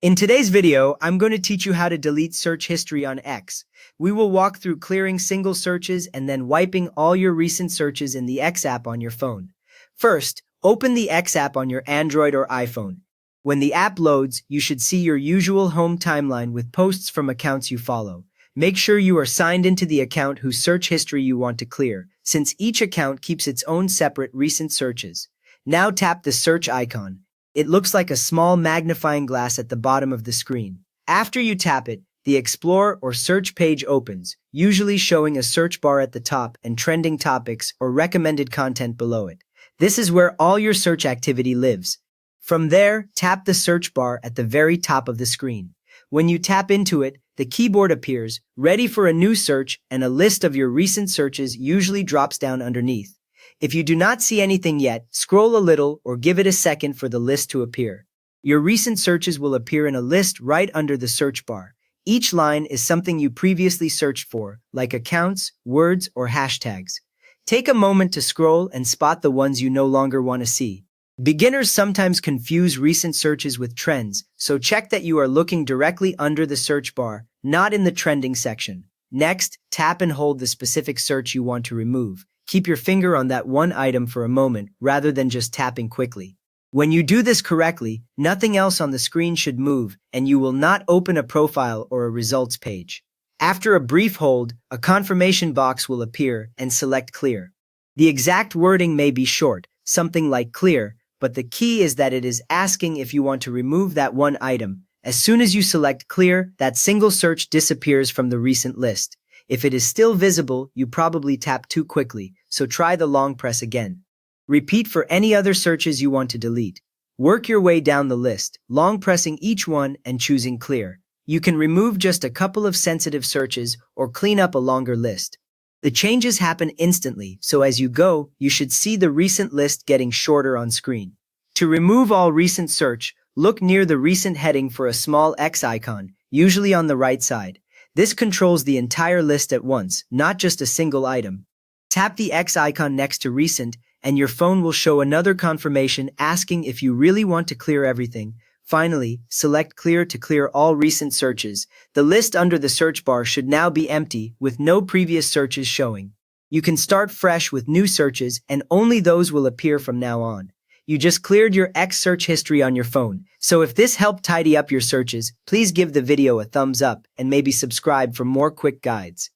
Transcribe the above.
In today's video, I'm going to teach you how to delete search history on X. We will walk through clearing single searches and then wiping all your recent searches in the X app on your phone. First, open the X app on your Android or iPhone. When the app loads, you should see your usual home timeline with posts from accounts you follow. Make sure you are signed into the account whose search history you want to clear, since each account keeps its own separate recent searches. Now tap the search icon. It looks like a small magnifying glass at the bottom of the screen. After you tap it, the Explore or Search page opens, usually showing a search bar at the top and trending topics or recommended content below it. This is where all your search activity lives. From there, tap the search bar at the very top of the screen. When you tap into it, the keyboard appears, ready for a new search, and a list of your recent searches usually drops down underneath. If you do not see anything yet, scroll a little or give it a second for the list to appear. Your recent searches will appear in a list right under the search bar. Each line is something you previously searched for, like accounts, words, or hashtags. Take a moment to scroll and spot the ones you no longer want to see. Beginners sometimes confuse recent searches with trends, so check that you are looking directly under the search bar, not in the trending section. Next, tap and hold the specific search you want to remove. Keep your finger on that one item for a moment rather than just tapping quickly. When you do this correctly, nothing else on the screen should move, and you will not open a profile or a results page. After a brief hold, a confirmation box will appear and select Clear. The exact wording may be short, something like clear, but the key is that it is asking if you want to remove that one item. As soon as you select Clear, that single search disappears from the recent list. If it is still visible, you probably tapped too quickly, so try the long press again. Repeat for any other searches you want to delete. Work your way down the list, long pressing each one and choosing Clear. You can remove just a couple of sensitive searches or clean up a longer list. The changes happen instantly, so as you go, you should see the recent list getting shorter on screen. To remove all recent search, look near the recent heading for a small X icon, usually on the right side. This controls the entire list at once, not just a single item. Tap the X icon next to Recent, and your phone will show another confirmation asking if you really want to clear everything. Finally, select Clear to clear all recent searches. The list under the search bar should now be empty, with no previous searches showing. You can start fresh with new searches, and only those will appear from now on. You just cleared your X search history on your phone, so if this helped tidy up your searches, please give the video a thumbs up and maybe subscribe for more quick guides.